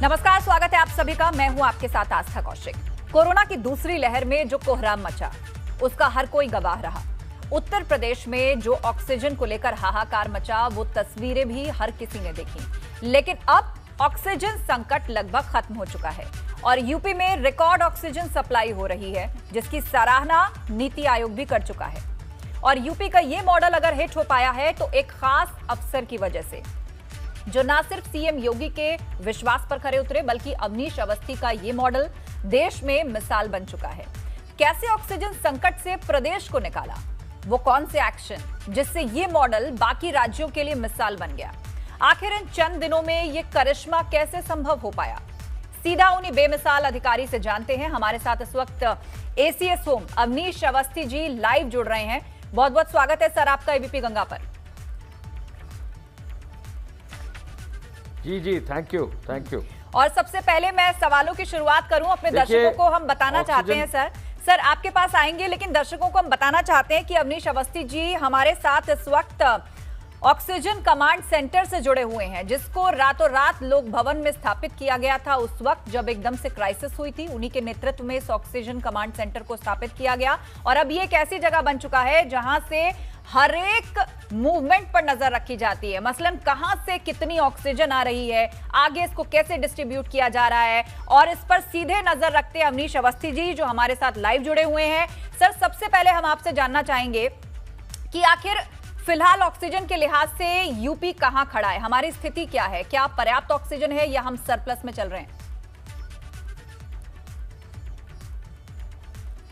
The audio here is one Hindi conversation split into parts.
नमस्कार, स्वागत है आप सभी का। मैं हूं आपके साथ आस्था कौशिक। कोरोना की दूसरी लहर में जो कोहराम मचा, उसका हर कोई गवाह रहा। उत्तर प्रदेश में जो ऑक्सीजन को लेकर हाहाकार मचा, वो तस्वीरें भी हर किसी ने देखी। लेकिन अब ऑक्सीजन संकट लगभग खत्म हो चुका है और यूपी में रिकॉर्ड ऑक्सीजन सप्लाई हो रही है, जिसकी सराहना नीति आयोग भी कर चुका है। और यूपी का ये मॉडल अगर हिट हो पाया है तो एक खास अफसर की वजह से, जो ना सिर्फ सीएम योगी के विश्वास पर खरे उतरे, बल्कि अवनीश अवस्थी का ये मॉडल देश में मिसाल बन चुका है। कैसे ऑक्सीजन संकट से प्रदेश को निकाला, वो कौन से एक्शन जिससे ये मॉडल बाकी राज्यों के लिए मिसाल बन गया। आखिर इन चंद दिनों में ये करिश्मा कैसे संभव हो पाया, सीधा उन्हीं बेमिसाल अधिकारी से जानते हैं। हमारे साथ इस वक्त ACS home Awanish Awasthi ji live जुड़ रहे हैं। बहुत बहुत स्वागत है सर आपका एबीपी गंगा पर। जी, थैंक यू। और सबसे पहले मैं सवालों की शुरुआत करूं, अपने दर्शकों को हम बताना चाहते हैं सर आपके पास आएंगे, लेकिन दर्शकों को हम बताना चाहते हैं कि अवनीश अवस्थी जी हमारे साथ इस वक्त ऑक्सीजन कमांड सेंटर से जुड़े हुए हैं, जिसको रातों रात लोक भवन में स्थापित किया गया था। उस वक्त जब एकदम से क्राइसिस हुई थी, उन्हीं के नेतृत्व में इस ऑक्सीजन कमांड सेंटर को स्थापित किया गया। और अब ये एक ऐसी जगह बन चुका है जहां से हर एक मूवमेंट पर नजर रखी जाती है। मसलन कहां से कितनी ऑक्सीजन आ रही है, आगे इसको कैसे डिस्ट्रीब्यूट किया जा रहा है, और इस पर सीधे नजर रखते हैं अवनीश अवस्थी जी, जो हमारे साथ लाइव जुड़े हुए हैं। सर, सबसे पहले हम आपसे जानना चाहेंगे कि आखिर फिलहाल ऑक्सीजन के लिहाज से यूपी कहां खड़ा है, हमारी स्थिति क्या है, क्या पर्याप्त ऑक्सीजन है या हम सरप्लस में चल रहे हैं?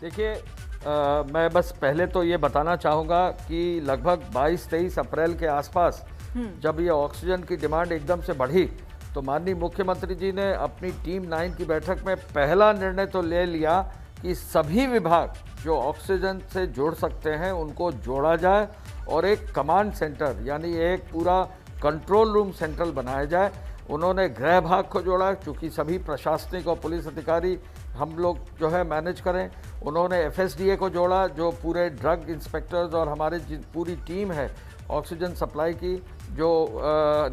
देखिए, मैं बस पहले तो ये बताना चाहूँगा कि लगभग 22-23 अप्रैल के आसपास जब ये ऑक्सीजन की डिमांड एकदम से बढ़ी, तो माननीय मुख्यमंत्री जी ने अपनी टीम 9 की बैठक में पहला निर्णय तो ले लिया कि सभी विभाग जो ऑक्सीजन से जोड़ सकते हैं उनको जोड़ा जाए और एक कमांड सेंटर यानी एक पूरा कंट्रोल रूम सेंट्रल बनाया जाए। उन्होंने गृह भाग को जोड़ा, क्योंकि सभी प्रशासनिक और पुलिस अधिकारी हम लोग जो है मैनेज करें। उन्होंने एफएसडीए को जोड़ा, जो पूरे ड्रग इंस्पेक्टर्स और हमारे पूरी टीम है ऑक्सीजन सप्लाई की, जो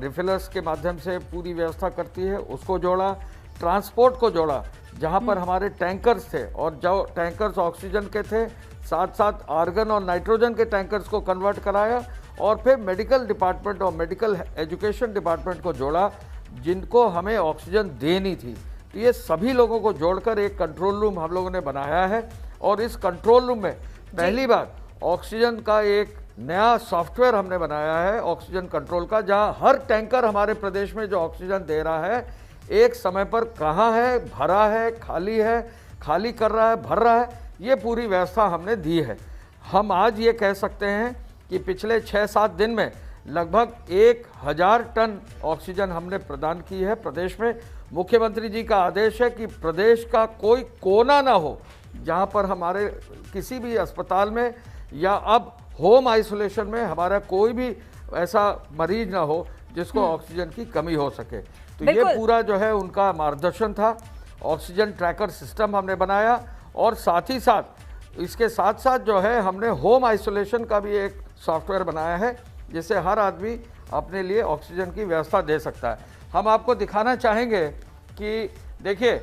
रिफिलर्स के माध्यम से पूरी व्यवस्था करती है, उसको जोड़ा। ट्रांसपोर्ट को जोड़ा, जहां पर हमारे टैंकर्स थे और जो टैंकर्स ऑक्सीजन के थे, साथ साथ आर्गन और नाइट्रोजन के टैंकर्स को कन्वर्ट कराया। और फिर मेडिकल डिपार्टमेंट और मेडिकल एजुकेशन डिपार्टमेंट को जोड़ा, जिनको हमें ऑक्सीजन देनी थी। तो ये सभी लोगों को जोड़कर एक कंट्रोल रूम हम लोगों ने बनाया है। और इस कंट्रोल रूम में पहली बार ऑक्सीजन का एक नया सॉफ्टवेयर हमने बनाया है, ऑक्सीजन कंट्रोल का, जहां हर टैंकर हमारे प्रदेश में जो ऑक्सीजन दे रहा है, एक समय पर कहाँ है, भरा है, खाली कर रहा है, भर रहा है, ये पूरी व्यवस्था हमने दी है। हम आज ये कह सकते हैं कि पिछले 6-7 दिन में लगभग 1000 टन ऑक्सीजन हमने प्रदान की है प्रदेश में। मुख्यमंत्री जी का आदेश है कि प्रदेश का कोई कोना ना हो जहां पर हमारे किसी भी अस्पताल में या अब होम आइसोलेशन में हमारा कोई भी ऐसा मरीज ना हो जिसको ऑक्सीजन की कमी हो सके। तो ये पूरा जो है उनका मार्गदर्शन था। ऑक्सीजन ट्रैकर सिस्टम हमने बनाया और साथ ही साथ इसके साथ साथ जो है हमने होम आइसोलेशन का भी एक सॉफ्टवेयर बनाया है, जिससे हर आदमी अपने लिए ऑक्सीजन की व्यवस्था दे सकता है। हम आपको दिखाना चाहेंगे कि देखिए,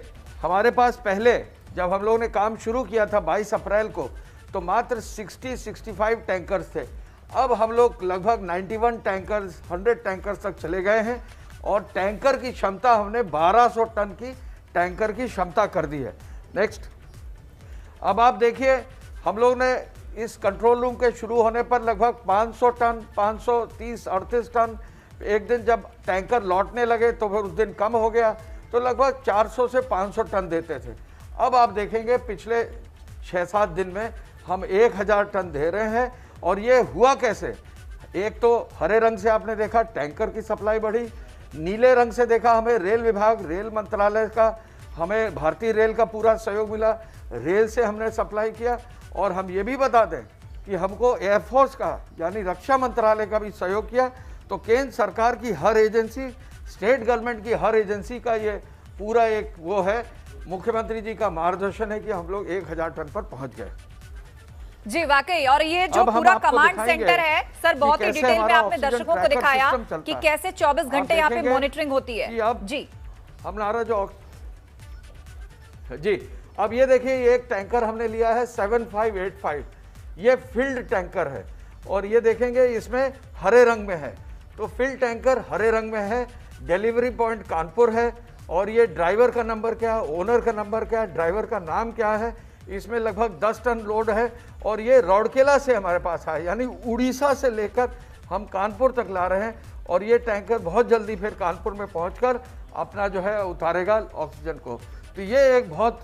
हमारे पास पहले जब हम लोगों ने काम शुरू किया था 22 अप्रैल को, तो मात्र 60-65 टैंकर्स थे। अब हम लोग लगभग 91 टैंकर्स, 100 टैंकर्स तक चले गए हैं और टैंकर की क्षमता हमने 1200 टन की टैंकर की क्षमता कर दी है। नेक्स्ट, अब आप देखिए, हम लोग ने इस कंट्रोल रूम के शुरू होने पर लगभग 500 टन, 530-38 टन, एक दिन जब टैंकर लौटने लगे तो फिर उस दिन कम हो गया, तो लगभग 400 से 500 टन देते थे। अब आप देखेंगे पिछले 6-7 दिन में हम 1000 टन दे रहे हैं। और ये हुआ कैसे? एक तो हरे रंग से आपने देखा टैंकर की सप्लाई बढ़ी, नीले रंग से देखा हमें रेल विभाग, रेल मंत्रालय का, हमें भारतीय रेल का पूरा सहयोग मिला, रेल से हमने सप्लाई किया। और हम ये भी बता दें कि हमको एयरफोर्स का यानी रक्षा मंत्रालय का भी सहयोग किया। तो केंद्र सरकार की हर एजेंसी, स्टेट गवर्नमेंट की हर एजेंसी का ये पूरा एक वो है, मुख्यमंत्री जी का मार्गदर्शन है कि हम लोग 1000 टन पर पहुंच गए। जी वाकई, और ये जो पूरा कमांड सेंटर है सर, बहुत ही डिटेल में आपने दर्शकों को दिखाया कि कैसे 24 घंटे यहाँ पे मॉनिटरिंग होती है। अब जी हमारा जो जी, अब ये देखिए, ये एक टैंकर हमने लिया है 7585, ये फील्ड टैंकर है और ये देखेंगे इसमें हरे रंग में है, तो फील्ड टैंकर हरे रंग में है, डिलीवरी पॉइंट कानपुर है और ये ड्राइवर का नंबर क्या है, ओनर का नंबर क्या है, ड्राइवर का नाम क्या है, इसमें लगभग 10 टन लोड है और ये रौड़केला से हमारे पास आया, यानी उड़ीसा से लेकर हम कानपुर तक ला रहे हैं और ये टैंकर बहुत जल्दी फिर कानपुर में पहुंचकर अपना जो है उतारेगा ऑक्सीजन को। तो ये एक बहुत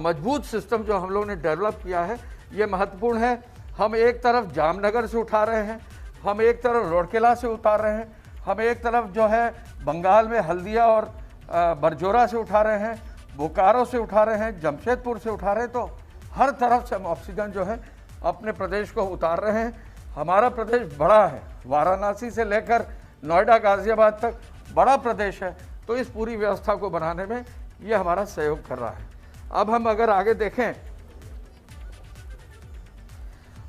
मजबूत सिस्टम जो हम लोगों ने डेवलप किया है, ये महत्वपूर्ण है। हम एक तरफ जामनगर से उठा रहे हैं, हम एक तरफ रौड़केला से उतार रहे हैं, हम एक तरफ जो है बंगाल में हल्दिया और बरजोरा से उठा रहे हैं, बोकारो से उठा रहे हैं, जमशेदपुर से उठा रहे हैं, तो हर तरफ से हम ऑक्सीजन जो है अपने प्रदेश को उतार रहे हैं। हमारा प्रदेश बड़ा है, वाराणसी से लेकर नोएडा गाजियाबाद तक बड़ा प्रदेश है, तो इस पूरी व्यवस्था को बनाने में ये हमारा सहयोग कर रहा है। अब हम अगर आगे देखें,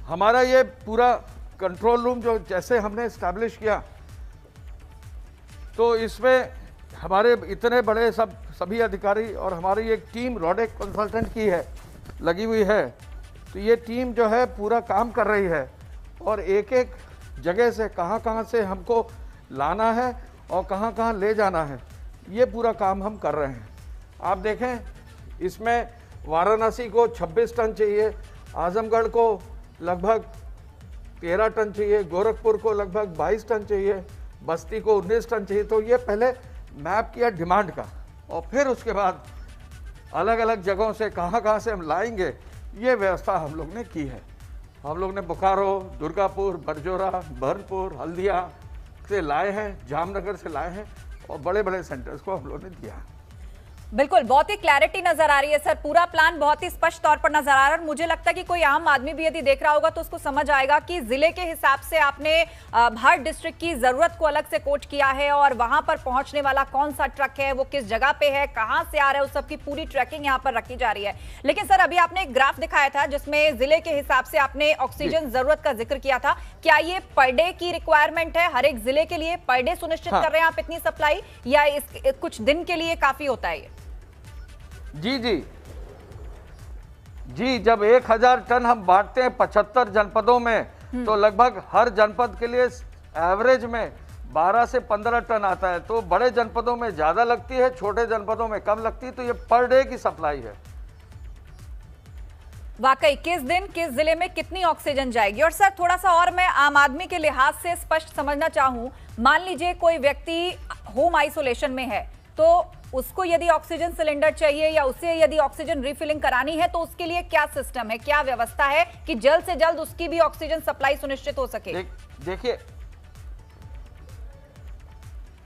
हमारा ये पूरा कंट्रोल रूम जो जैसे हमने इस्टेब्लिश किया, तो इसमें हमारे इतने बड़े सभी अधिकारी और हमारी एक टीम रोडेक कंसल्टेंट की है, लगी हुई है, तो ये टीम जो है पूरा काम कर रही है और एक एक जगह से कहाँ से हमको लाना है और कहाँ ले जाना है, ये पूरा काम हम कर रहे हैं। आप देखें, इसमें वाराणसी को 26 टन चाहिए, आजमगढ़ को लगभग 13 टन चाहिए, गोरखपुर को लगभग 22 टन चाहिए, बस्ती को 19 टन चाहिए। तो ये पहले मैप किया डिमांड का और फिर उसके बाद अलग अलग जगहों से कहाँ से हम लाएंगे, ये व्यवस्था हम लोग ने की है। हम लोग ने बोकारो, दुर्गापुर, बरजोरा, बर्नपुर, हल्दिया से लाए हैं, जामनगर से लाए हैं और बड़े बड़े सेंटर्स को हम लोग ने दिया है। बिल्कुल, बहुत ही क्लैरिटी नजर आ रही है सर, पूरा प्लान बहुत ही स्पष्ट तौर पर नजर आ रहा है और मुझे लगता है कि कोई आम आदमी भी यदि देख रहा होगा तो उसको समझ आएगा कि जिले के हिसाब से आपने हर डिस्ट्रिक्ट की जरूरत को अलग से कोच किया है और वहां पर पहुंचने वाला कौन सा ट्रक है, वो किस जगह पे है, कहां से आ रहा है, उस सबकी पूरी ट्रैकिंग यहाँ पर रखी जा रही है। लेकिन सर, अभी आपने एक ग्राफ दिखाया था जिसमें जिले के हिसाब से आपने ऑक्सीजन जरूरत का जिक्र किया था, क्या ये पर डे की रिक्वायरमेंट है? हर एक जिले के लिए पर डे सुनिश्चित कर रहे हैं आप इतनी सप्लाई, या कुछ दिन के लिए काफी होता है ये? जी, जब 1000 टन हम बांटते हैं 75 जनपदों में, तो लगभग हर जनपद के लिए एवरेज में 12 से 15 टन आता है। तो बड़े जनपदों में ज्यादा लगती है, छोटे जनपदों में कम लगती है, तो ये पर डे की सप्लाई है। वाकई किस दिन किस जिले में कितनी ऑक्सीजन जाएगी? और सर, थोड़ा सा और मैं आम आदमी के लिहाज से स्पष्ट समझना चाहूं, मान लीजिए कोई व्यक्ति होम आइसोलेशन में है, तो उसको यदि ऑक्सीजन सिलेंडर चाहिए या उसे यदि ऑक्सीजन रिफिलिंग करानी है, तो उसके लिए क्या सिस्टम है, क्या व्यवस्था है कि जल्द से जल्द उसकी भी ऑक्सीजन सप्लाई सुनिश्चित हो सके?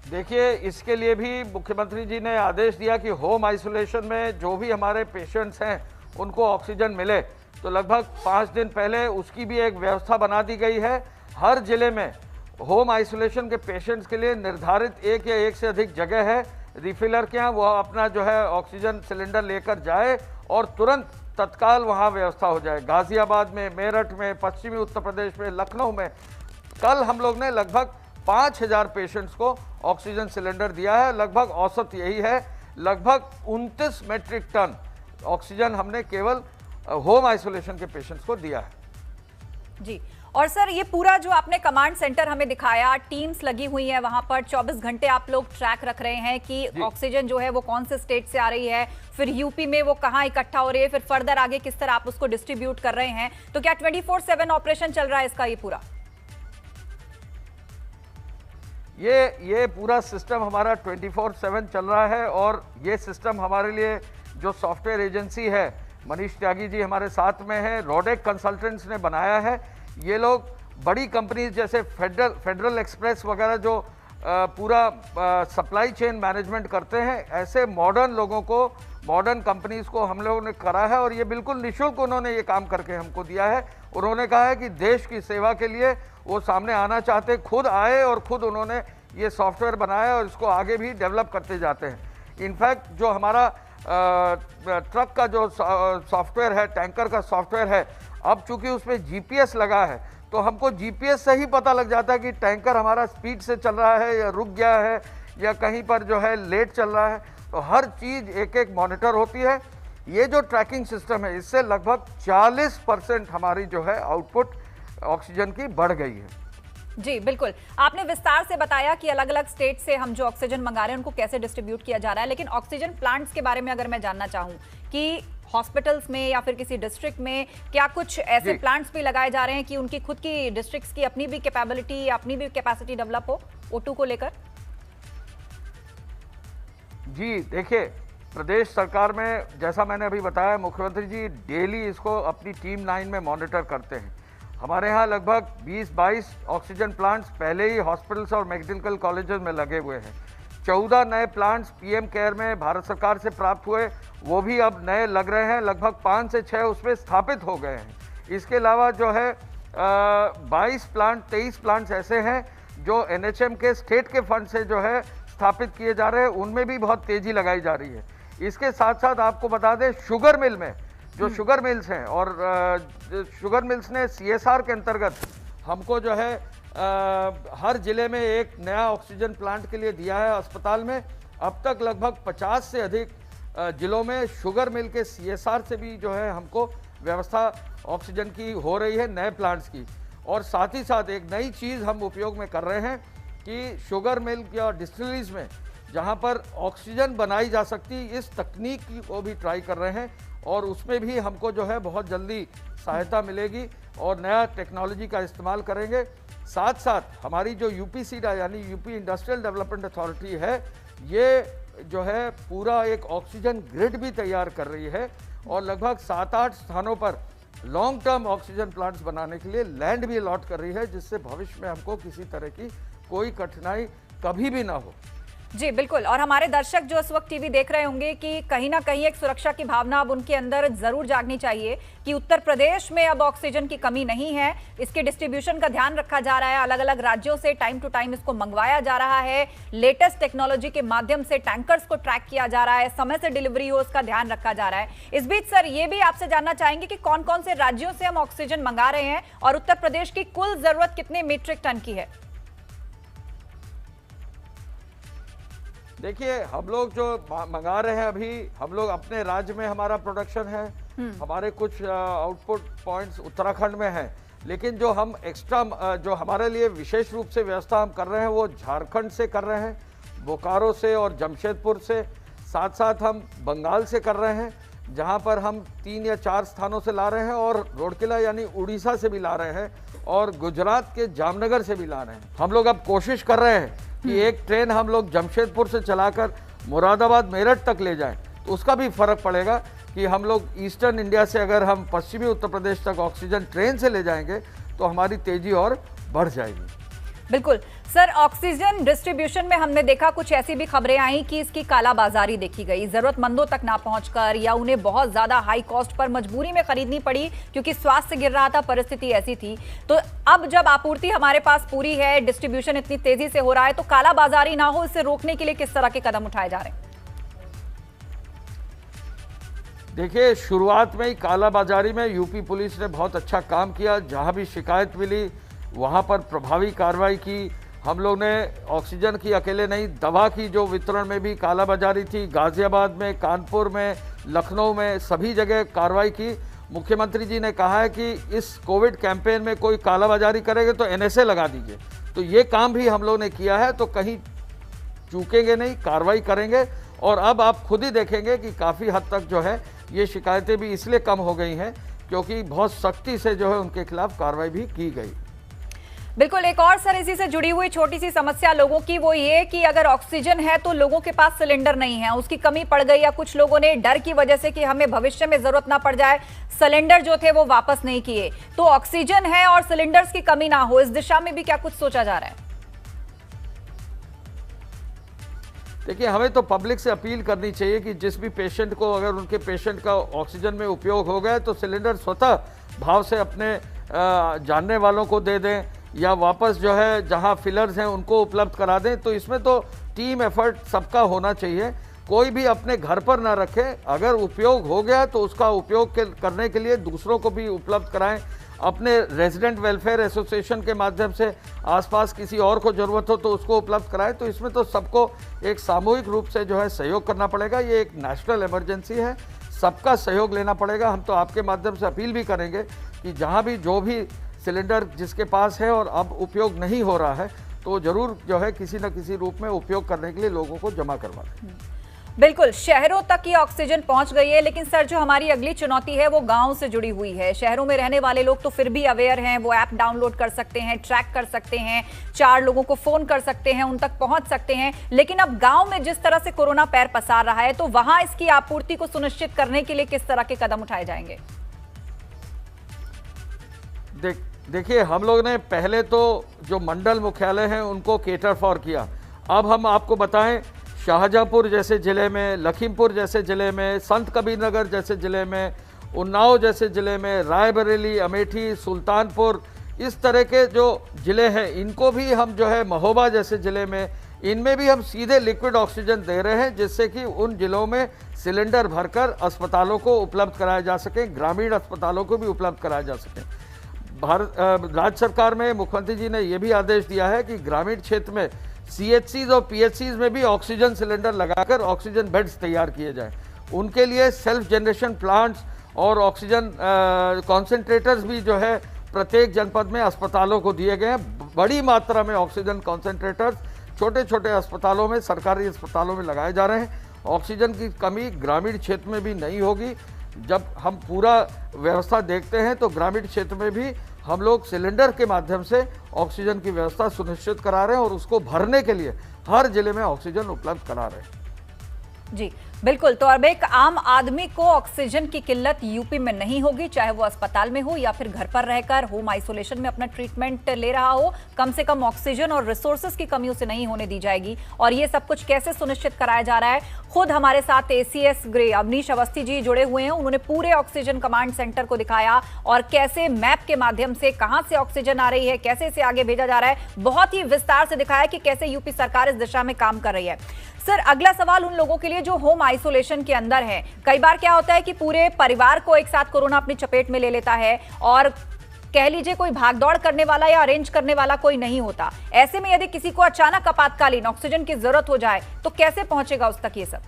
देखिए, इसके लिए भी मुख्यमंत्री जी ने आदेश दिया कि होम आइसोलेशन में जो भी हमारे पेशेंट्स हैं उनको ऑक्सीजन मिले, तो लगभग 5 दिन पहले उसकी भी एक व्यवस्था बना दी गई है। हर जिले में होम आइसोलेशन के पेशेंट्स के लिए निर्धारित एक या एक से अधिक जगह है, रिफिलर के यहाँ वो अपना जो है ऑक्सीजन सिलेंडर लेकर जाए और तुरंत तत्काल वहाँ व्यवस्था हो जाए। गाजियाबाद में, मेरठ में, पश्चिमी उत्तर प्रदेश में, लखनऊ में कल हम लोग ने लगभग 5000 पेशेंट्स को ऑक्सीजन सिलेंडर दिया है। लगभग औसत यही है, लगभग 29 मेट्रिक टन ऑक्सीजन हमने केवल होम आइसोलेशन के पेशेंट्स को दिया है। जी, और सर, ये पूरा जो आपने कमांड सेंटर हमें दिखाया, टीम्स लगी हुई हैं वहां पर, 24 घंटे आप लोग ट्रैक रख रहे हैं कि ऑक्सीजन जो है वो कौन से स्टेट से आ रही है, फिर यूपी में वो कहां इकट्ठा हो रही है, फिर फर्दर आगे किस तरह आप उसको डिस्ट्रीब्यूट कर रहे हैं। तो क्या 24/7 ऑपरेशन चल रहा है इसका ये पूरा? ये पूरा सिस्टम हमारा 24/7 चल रहा है और ये सिस्टम हमारे लिए जो सॉफ्टवेयर एजेंसी है, मनीष त्यागी जी हमारे साथ में है, रोडेक कंसल्टेंट्स ने बनाया है। ये लोग बड़ी कंपनीज जैसे फेडरल एक्सप्रेस वगैरह जो पूरा सप्लाई चेन मैनेजमेंट करते हैं, ऐसे मॉडर्न लोगों को, मॉडर्न कंपनीज को हम लोगों ने करा है और ये बिल्कुल निःशुल्क उन्होंने ये काम करके हमको दिया है। उन्होंने कहा है कि देश की सेवा के लिए वो सामने आना चाहते, खुद आए और खुद उन्होंने ये सॉफ्टवेयर बनाया और इसको आगे भी डेवलप करते जाते हैं। इनफैक्ट जो हमारा ट्रक का जो सॉफ्टवेयर है, टैंकर का सॉफ्टवेयर है, अब चूंकि उसमें जीपीएस लगा है तो हमको जीपीएस से ही पता लग जाता है कि टैंकर हमारा स्पीड से चल रहा है या रुक गया है या कहीं पर जो है लेट चल रहा है, तो हर चीज़ एक एक मॉनिटर होती है। ये जो ट्रैकिंग सिस्टम है, इससे लगभग 40% हमारी जो है आउटपुट ऑक्सीजन की बढ़ गई है। जी बिल्कुल, आपने विस्तार से बताया कि अलग अलग स्टेट से हम जो ऑक्सीजन मंगा रहे हैं उनको कैसे डिस्ट्रीब्यूट किया जा रहा है, लेकिन ऑक्सीजन प्लांट्स के बारे में अगर मैं जानना चाहूं कि हॉस्पिटल्स में या फिर किसी डिस्ट्रिक्ट में क्या कुछ ऐसे प्लांट्स भी लगाए जा रहे हैं कि उनकी खुद की डिस्ट्रिक्ट्स की अपनी भी कैपेबिलिटी या अपनी भी कैपेसिटी डेवलप हो O2 को लेकर? जी देखिए, प्रदेश सरकार में जैसा मैंने अभी बताया, मुख्यमंत्री जी डेली इसको अपनी टीम 9 में मॉनिटर करते हैं। हमारे यहाँ लगभग 20-22 ऑक्सीजन प्लांट्स पहले ही हॉस्पिटल्स और मेडिकल कॉलेजेस में लगे हुए हैं। 14 नए प्लांट्स पीएम केयर में भारत सरकार से प्राप्त हुए, वो भी अब नए लग रहे हैं। लगभग 5 से 6 उसमें स्थापित हो गए हैं। इसके अलावा जो है 23 प्लांट्स ऐसे हैं जो NHM के स्टेट के फंड से जो है स्थापित किए जा रहे हैं, उनमें भी बहुत तेज़ी लगाई जा रही है। इसके साथ साथ आपको बता दें, शुगर मिल में जो शुगर मिल्स हैं, और शुगर मिल्स ने CSR के अंतर्गत हमको जो है हर जिले में एक नया ऑक्सीजन प्लांट के लिए दिया है अस्पताल में। अब तक लगभग 50 से अधिक जिलों में शुगर मिल के CSR से भी जो है हमको व्यवस्था ऑक्सीजन की हो रही है नए प्लांट्स की। और साथ ही साथ एक नई चीज़ हम उपयोग में कर रहे हैं कि शुगर मिल या डिस्टिलरीज में जहां पर ऑक्सीजन बनाई जा सकती, इस तकनीक को भी ट्राई कर रहे हैं, और उसमें भी हमको जो है बहुत जल्दी सहायता मिलेगी और नया टेक्नोलॉजी का इस्तेमाल करेंगे। साथ साथ हमारी जो UPCDA यानी यूपी इंडस्ट्रियल डेवलपमेंट अथॉरिटी है, ये जो है पूरा एक ऑक्सीजन ग्रिड भी तैयार कर रही है और लगभग 7-8 स्थानों पर लॉन्ग टर्म ऑक्सीजन प्लांट्स बनाने के लिए लैंड भी अलॉट कर रही है, जिससे भविष्य में हमको किसी तरह की कोई कठिनाई कभी भी ना हो। जी बिल्कुल, और हमारे दर्शक जो इस वक्त टीवी देख रहे होंगे कि कहीं ना कहीं एक सुरक्षा की भावना अब उनके अंदर जरूर जागनी चाहिए कि उत्तर प्रदेश में अब ऑक्सीजन की कमी नहीं है। इसके डिस्ट्रीब्यूशन का ध्यान रखा जा रहा है, अलग अलग राज्यों से टाइम टू टाइम इसको मंगवाया जा रहा है, लेटेस्ट टेक्नोलॉजी के माध्यम से टैंकर्स को ट्रैक किया जा रहा है, समय से डिलीवरी हो उसका ध्यान रखा जा रहा है। इस बीच सर ये भी आपसे जानना चाहेंगे कि कौन कौन से राज्यों से हम ऑक्सीजन मंगा रहे हैं और उत्तर प्रदेश की कुल जरूरत कितने मीट्रिक टन की है? देखिए, हम लोग जो मंगा रहे हैं अभी, हम लोग अपने राज्य में हमारा प्रोडक्शन है, हमारे कुछ आउटपुट पॉइंट्स उत्तराखंड में हैं, लेकिन जो हम एक्स्ट्रा जो हमारे लिए विशेष रूप से व्यवस्था हम कर रहे हैं वो झारखंड से कर रहे हैं, बोकारो से और जमशेदपुर से। साथ साथ हम बंगाल से कर रहे हैं, जहां पर हम 3 या 4 स्थानों से ला रहे हैं, और रोडकिला यानी उड़ीसा से भी ला रहे हैं, और गुजरात के जामनगर से भी ला रहे हैं। हम लोग अब कोशिश कर रहे हैं कि एक ट्रेन हम लोग जमशेदपुर से चलाकर मुरादाबाद मेरठ तक ले जाएं, तो उसका भी फर्क पड़ेगा कि हम लोग ईस्टर्न इंडिया से अगर हम पश्चिमी उत्तर प्रदेश तक ऑक्सीजन ट्रेन से ले जाएंगे तो हमारी तेजी और बढ़ जाएगी। बिल्कुल सर, ऑक्सीजन डिस्ट्रीब्यूशन में हमने देखा कुछ ऐसी भी खबरें आई कि इसकी कालाबाजारी देखी गई, जरूरतमंदों तक ना पहुंचकर या उन्हें बहुत ज्यादा हाई कॉस्ट पर मजबूरी में खरीदनी पड़ी क्योंकि स्वास्थ्य गिर रहा था, परिस्थिति ऐसी थी। तो अब जब आपूर्ति हमारे पास पूरी है, डिस्ट्रीब्यूशन इतनी तेजी से हो रहा है, तो कालाबाजारी ना हो, इससे रोकने के लिए किस तरह के कदम उठाए जा रहे हैं? देखिए, शुरुआत में ही कालाबाजारी में यूपी पुलिस ने बहुत अच्छा काम किया। जहां भी शिकायत मिली वहां पर प्रभावी कार्रवाई की। हम लोग ने ऑक्सीजन की अकेले नहीं, दवा की जो वितरण में भी कालाबाजारी थी, गाजियाबाद में, कानपुर में, लखनऊ में, सभी जगह कार्रवाई की। मुख्यमंत्री जी ने कहा है कि इस कोविड कैंपेन में कोई कालाबाजारी करेगा तो NSA लगा दीजिए। तो ये काम भी हम लोग ने किया है, तो कहीं चूकेंगे नहीं, कार्रवाई करेंगे। और अब आप खुद ही देखेंगे कि काफ़ी हद तक जो है ये शिकायतें भी इसलिए कम हो गई हैं क्योंकि बहुत सख्ती से जो है उनके खिलाफ कार्रवाई भी की गई। बिल्कुल, एक और सर इसी से जुड़ी हुई छोटी सी समस्या लोगों की वो ये कि अगर ऑक्सीजन है तो लोगों के पास सिलेंडर नहीं है, उसकी कमी पड़ गई, या कुछ लोगों ने डर की वजह से कि हमें भविष्य में जरूरत ना पड़ जाए, सिलेंडर जो थे वो वापस नहीं किए। तो ऑक्सीजन है और सिलेंडर्स की कमी ना हो, इस दिशा में भी क्या कुछ सोचा जा रहा है? देखिए, हमें तो पब्लिक से अपील करनी चाहिए कि जिस भी पेशेंट को, अगर उनके पेशेंट का ऑक्सीजन में उपयोग हो गया तो सिलेंडर स्वतः भाव से अपने जानने वालों को दे दें, या वापस जो है जहां फिलर्स हैं उनको उपलब्ध करा दें। तो इसमें तो टीम एफर्ट सबका होना चाहिए, कोई भी अपने घर पर ना रखे। अगर उपयोग हो गया तो उसका उपयोग करने के लिए दूसरों को भी उपलब्ध कराएं। अपने रेजिडेंट वेलफेयर एसोसिएशन के माध्यम से आसपास किसी और को ज़रूरत हो तो उसको उपलब्ध कराए। तो इसमें तो सबको एक सामूहिक रूप से जो है सहयोग करना पड़ेगा। ये एक नेशनल इमरजेंसी है, सबका सहयोग लेना पड़ेगा। हम तो आपके माध्यम से अपील भी करेंगे कि जहाँ भी जो भी सिलेंडर जिसके पास है और अब उपयोग नहीं हो रहा है तो जरूर जो है किसी न किसी रूप में उपयोग करने के लिए लोगों को जमा करवा दें। बिल्कुल, शहरों तक ये ऑक्सीजन पहुंच गई है, लेकिन सर जो हमारी अगली चुनौती है वो गांव से जुड़ी हुई है। शहरों में रहने वाले लोग तो फिर भी अवेयर हैं, वो ऐप डाउनलोड कर सकते हैं, ट्रैक कर सकते हैं, 4 लोगों को फोन कर सकते हैं, उन तक पहुंच सकते हैं। लेकिन अब गांव में जिस तरह से कोरोना पैर पसार रहा है तो वहां इसकी आपूर्ति को सुनिश्चित करने के लिए किस तरह के कदम उठाए जाएंगे? देखिए, हम लोग ने पहले तो जो मंडल मुख्यालय हैं उनको केटर फॉर किया। अब हम आपको बताएं, शाहजहाँपुर जैसे ज़िले में, लखीमपुर जैसे ज़िले में, संत कबीरनगर जैसे ज़िले में, उन्नाव जैसे ज़िले में, रायबरेली, अमेठी, सुल्तानपुर, इस तरह के जो ज़िले हैं इनको भी हम जो है महोबा जैसे ज़िले में, इनमें भी हम सीधे लिक्विड ऑक्सीजन दे रहे हैं, जिससे कि उन ज़िलों में सिलेंडर भरकर अस्पतालों को उपलब्ध कराया जा सके, ग्रामीण अस्पतालों को भी उपलब्ध कराया जा सके। राज्य सरकार में मुख्यमंत्री जी ने यह भी आदेश दिया है कि ग्रामीण क्षेत्र में CHCs और PHCs में भी ऑक्सीजन सिलेंडर लगाकर ऑक्सीजन बेड्स तैयार किए जाएं। उनके लिए सेल्फ जनरेशन प्लांट्स और ऑक्सीजन कॉन्सेंट्रेटर्स भी जो है प्रत्येक जनपद में अस्पतालों को दिए गए हैं। बड़ी मात्रा में ऑक्सीजन कॉन्सेंट्रेटर्स छोटे छोटे अस्पतालों में, सरकारी अस्पतालों में लगाए जा रहे हैं। ऑक्सीजन की कमी ग्रामीण क्षेत्र में भी नहीं होगी। जब हम पूरा व्यवस्था देखते हैं तो ग्रामीण क्षेत्र में भी हम लोग सिलेंडर के माध्यम से ऑक्सीजन की व्यवस्था सुनिश्चित करा रहे हैं और उसको भरने के लिए हर जिले में ऑक्सीजन उपलब्ध करा रहे हैं। जी बिल्कुल, तो अब एक आम आदमी को ऑक्सीजन की किल्लत यूपी में नहीं होगी, चाहे वो अस्पताल में हो या फिर घर पर रहकर होम आइसोलेशन में अपना ट्रीटमेंट ले रहा हो। कम से कम ऑक्सीजन और रिसोर्सेज की कमी उसे नहीं होने दी जाएगी। और ये सब कुछ कैसे सुनिश्चित कराया जा रहा है, खुद हमारे साथ ACS ग्रे अवनीश अवस्थी जी जुड़े हुए हैं। उन्होंने पूरे ऑक्सीजन कमांड सेंटर को दिखाया और कैसे मैप के माध्यम से कहां से ऑक्सीजन आ रही है, कैसे इसे आगे भेजा जा रहा है, बहुत ही विस्तार से दिखाया कि कैसे यूपी सरकार इस दिशा में काम कर रही है। सर, अगला सवाल उन लोगों के लिए जो होम आइसोलेशन के अंदर हैं। कई बार क्या होता है कि पूरे परिवार को एक साथ कोरोना अपनी चपेट में ले लेता है और कह लीजिए कोई भागदौड़ करने वाला या अरेंज करने वाला कोई नहीं होता। ऐसे में यदि किसी को अचानक आपातकालीन ऑक्सीजन की जरूरत हो जाए तो कैसे पहुंचेगा उस तक ये सब?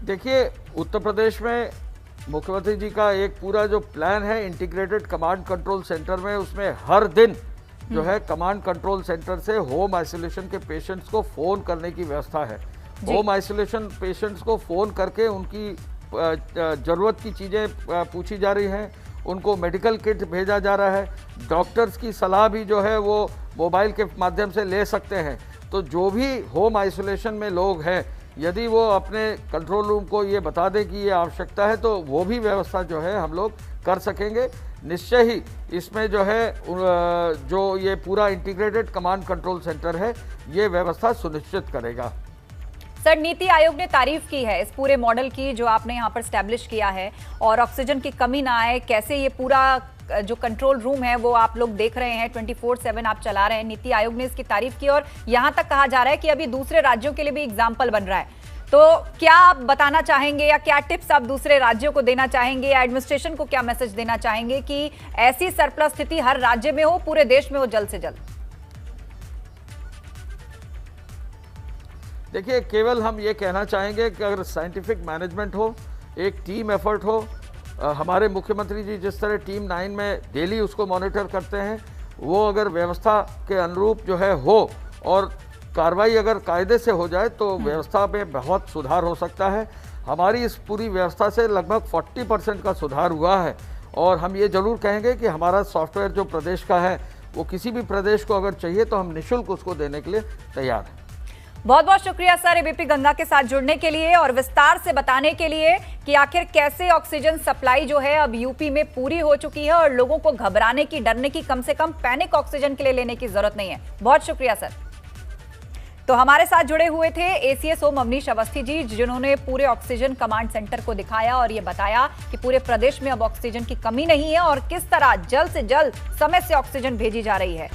देखिए, उत्तर प्रदेश में मुख्यमंत्री जी का एक पूरा जो प्लान है इंटीग्रेटेड कमांड कंट्रोल सेंटर में, उसमें हर दिन जो है कमांड कंट्रोल सेंटर से होम आइसोलेशन के पेशेंट्स को फोन करने की व्यवस्था है। होम आइसोलेशन पेशेंट्स को फोन करके उनकी ज़रूरत की चीज़ें पूछी जा रही हैं, उनको मेडिकल किट भेजा जा रहा है, डॉक्टर्स की सलाह भी जो है वो मोबाइल के माध्यम से ले सकते हैं। तो जो भी होम आइसोलेशन में लोग हैं, यदि वो अपने कंट्रोल रूम को ये बता दें कि ये आवश्यकता है तो वो भी व्यवस्था जो है हम लोग कर सकेंगे। निश्चय ही इसमें जो है जो ये पूरा इंटीग्रेटेड कमांड कंट्रोल सेंटर है ये व्यवस्था सुनिश्चित करेगा। सर, नीति आयोग ने तारीफ की है इस पूरे मॉडल की जो आपने यहाँ पर स्टैब्लिश किया है, और ऑक्सीजन की कमी ना आए, कैसे ये पूरा जो कंट्रोल रूम है वो आप लोग देख रहे हैं, 24/7 आप चला रहे हैं। नीति आयोग ने इसकी तारीफ की और यहाँ तक कहा जा रहा है कि अभी दूसरे राज्यों के लिए भी एग्जाम्पल बन रहा है। तो क्या आप बताना चाहेंगे या क्या टिप्स आप दूसरे राज्यों को देना चाहेंगे या एडमिनिस्ट्रेशन को क्या मैसेज देना चाहेंगे कि ऐसी सरप्लस स्थिति हर राज्य में हो, पूरे देश में हो जल्द से जल्द? देखिए, केवल हम ये कहना चाहेंगे कि अगर साइंटिफिक मैनेजमेंट हो, एक टीम एफर्ट हो, हमारे मुख्यमंत्री जी जिस तरह टीम 9 में डेली उसको मॉनिटर करते हैं, वो अगर व्यवस्था के अनुरूप जो है हो और कार्रवाई अगर कायदे से हो जाए तो व्यवस्था में बहुत सुधार हो सकता है। हमारी इस पूरी व्यवस्था से लगभग 40% का सुधार हुआ है। और हम ये जरूर कहेंगे कि हमारा सॉफ्टवेयर जो प्रदेश का है वो किसी भी प्रदेश को अगर चाहिए तो हम निःशुल्क उसको देने के लिए तैयार हैं। बहुत बहुत शुक्रिया सर, एबीपी गंगा के साथ जुड़ने के लिए और विस्तार से बताने के लिए कि आखिर कैसे ऑक्सीजन सप्लाई जो है अब यूपी में पूरी हो चुकी है और लोगों को घबराने की, डरने की, कम से कम पैनिक ऑक्सीजन के लिए लेने की जरूरत नहीं है। बहुत शुक्रिया सर। तो हमारे साथ जुड़े हुए थे ACS ओम अवनीश अवस्थी जी, जिन्होंने पूरे ऑक्सीजन कमांड सेंटर को दिखाया और ये बताया कि पूरे प्रदेश में अब ऑक्सीजन की कमी नहीं है और किस तरह जल्द से जल्द समय से ऑक्सीजन भेजी जा रही है।